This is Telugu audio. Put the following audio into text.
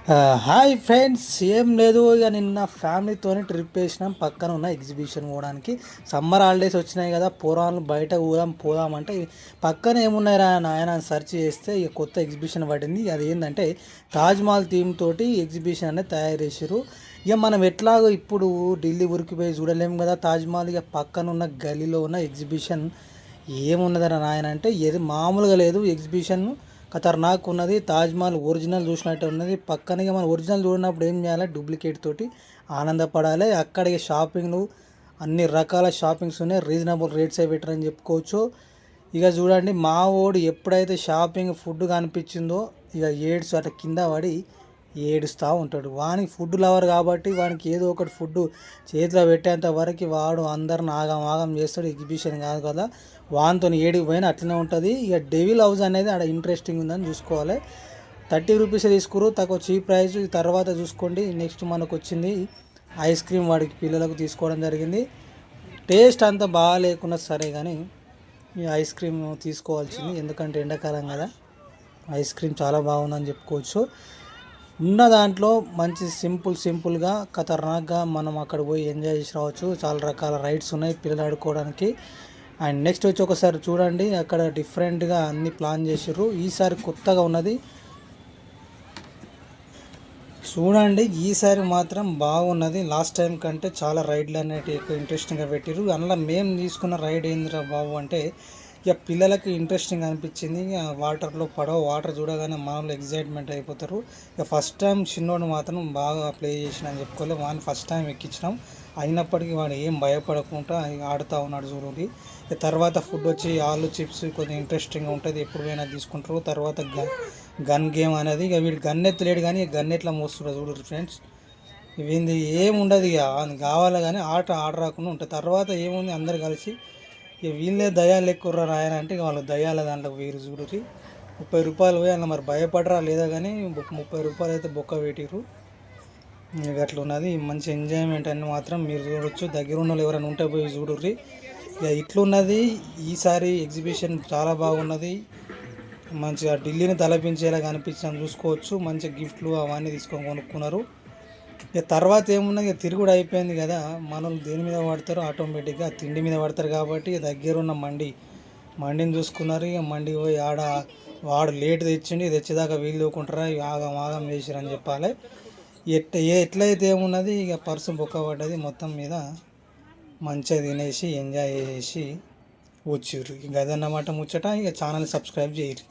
హాయ్ ఫ్రెండ్స్, ఏం లేదు. ఇక నిన్న ఫ్యామిలీతోని ట్రిప్ వేసినాం పక్కన ఉన్న ఎగ్జిబిషన్ పోవడానికి. సమ్మర్ హాలిడేస్ వచ్చినాయి కదా, పోరాళ్ళు బయట పోదామంటే పక్కన ఏమున్నాయిరా నాయన సెర్చ్ చేస్తే ఇక కొత్త ఎగ్జిబిషన్ పడింది. అది ఏంటంటే తాజ్మహల్ థీమ్ తోటి ఎగ్జిబిషన్ అనేది తయారు చేసారు. ఇక మనం ఎట్లాగో ఇప్పుడు ఢిల్లీ ఉరికిపోయి చూడలేము కదా తాజ్మహల్. ఇక పక్కన ఉన్న గలీలో ఉన్న ఎగ్జిబిషన్ ఏమున్నదరా నాయన అంటే ఏది మామూలుగా లేదు ఎగ్జిబిషన్. ఖతర్నాక్ ఉన్నది. తాజ్మహల్ ఒరిజినల్ చూసినట్టు ఉన్నది. పక్కనగా మనం ఒరిజినల్ చూడనప్పుడు ఏం చేయాలి, డూప్లికేట్ తోటి ఆనందపడాలి. అక్కడికి షాపింగ్లు అన్ని రకాల షాపింగ్స్ ఉన్నాయి. రీజనబుల్ రేట్సే పెట్టరని చెప్పుకోవచ్చు. ఇక చూడండి, మా ఓడు ఎప్పుడైతే షాపింగ్ ఫుడ్ కనిపించిందో ఇక ఏడ్స్ అట్లా కింద పడి ఏడుస్తూ ఉంటాడు. వానికి ఫుడ్ లవర్ కాబట్టి వానికి ఏదో ఒకటి ఫుడ్ చేతిలో పెట్టేంత వరకు వాడు అందరిని ఆగం ఆగం చేస్తాడు. ఎగ్జిబిషన్ కాదు కదా, వానితో ఏడికి పోయినా అట్లనే ఉంటుంది. ఇక డెవిల్ హౌస్ అనేది ఆడ ఇంట్రెస్టింగ్ ఉందని చూసుకోవాలి. 30 రూపీస్ తీసుకురు, తక్కువ చీప్ ప్రైస్. తర్వాత చూసుకోండి. నెక్స్ట్ మనకు వచ్చింది ఐస్ క్రీమ్. వాడికి పిల్లలకు తీసుకోవడం జరిగింది. టేస్ట్ అంతా బాగా లేకున్నా సరే కానీ ఈ ఐస్ క్రీమ్ తీసుకోవాల్సింది, ఎందుకంటే ఎండాకాలం కదా. ఐస్ క్రీమ్ చాలా బాగుందని చెప్పుకోవచ్చు. ఉన్న దాంట్లో మంచి సింపుల్గా ఖతర్నాక్గా మనం అక్కడ పోయి ఎంజాయ్ చేసి రావచ్చు. చాలా రకాల రైడ్స్ ఉన్నాయి పిల్లలు ఆడుకోవడానికి. అండ్ నెక్స్ట్ వచ్చి ఒకసారి చూడండి, అక్కడ డిఫరెంట్గా అన్ని ప్లాన్ చేసారు. ఈసారి కొత్తగా ఉన్నది చూడండి. ఈసారి మాత్రం బాగున్నది. లాస్ట్ టైం కంటే చాలా రైడ్లు అనేవి ఎక్కువ ఇంట్రెస్టింగ్గా పెట్టారు. అందులో మేము తీసుకున్న రైడ్ ఏందిరా బాబు అంటే ఇక పిల్లలకి ఇంట్రెస్టింగ్ అనిపించింది. ఇక వాటర్లో వాటర్ చూడగానే మనలో ఎగ్జైట్మెంట్ అయిపోతారు. ఇక ఫస్ట్ టైం చిన్నోడు మాత్రం బాగా ప్లే చేసిన అని చెప్పుకోలేదు. వాడిని ఫస్ట్ టైం ఎక్కించినాం. అయినప్పటికీ వాడు ఏం భయపడకుండా ఆడుతూ ఉన్నాడు చూడండి. ఇక తర్వాత ఫుడ్ వచ్చి ఆలు చిప్స్ కొంచెం ఇంట్రెస్టింగ్గా ఉంటుంది, ఎప్పుడు పోయినా తీసుకుంటారు. తర్వాత గన్ గేమ్ అనేది, ఇక వీడు గన్ ఎత్తలేడు కానీ గన్ ఎట్లా మోస్తున్నాడు చూడరు ఫ్రెండ్స్. ఇవి ఏముండదు, ఇక కావాలి కానీ ఆట రాకుండా ఉంటుంది. తర్వాత ఏముంది, అందరు కలిసి ఇక వీళ్ళే దయాలు ఎక్కువ రాయన అంటే ఇక వాళ్ళు దయాల దాంట్లో వీరు చూడరి. 30 రూపాయలు పోయి అలా మరి భయపడరా లేదా కానీ 30 రూపాయలు అయితే బొక్క పెట్టిరు. ఇక అట్లా ఉన్నది. మంచి ఎంజాయ్మెంట్ అని మాత్రం మీరు చూడొచ్చు. దగ్గర ఉన్న వాళ్ళు ఎవరైనా ఉంటే పోయి చూడర్రి. ఇక ఇట్లున్నది ఈసారి ఎగ్జిబిషన్. చాలా బాగున్నది. మంచిగా ఢిల్లీని తలపించేలా కనిపించాను చూసుకోవచ్చు. మంచి గిఫ్ట్లు అవన్నీ తీసుకొని కొనుక్కున్నారు. ఇక తర్వాత ఏమున్నది, ఇక తిరుగుడు అయిపోయింది కదా. మనల్ని దేని మీద పడతారు, ఆటోమేటిక్గా తిండి మీద పడతారు. కాబట్టి దగ్గరున్న మండిని చూసుకున్నారు. ఇక మండికి పోయి వాడు లేట్ తెచ్చిండి, తెచ్చేదాకా వీళ్ళు దూకుంటారా, ఆగం ఆగం చేసిరని చెప్పాలి. ఎట్లయితే ఏమున్నది, ఇక పర్సు బొక్క పడ్డది. మొత్తం మీద మంచిగా తినేసి ఎంజాయ్ చేసి వచ్చిర్రు. ఇక అదన్నమాట ముచ్చట. ఇక ఛానల్ సబ్స్క్రైబ్ చేయరు.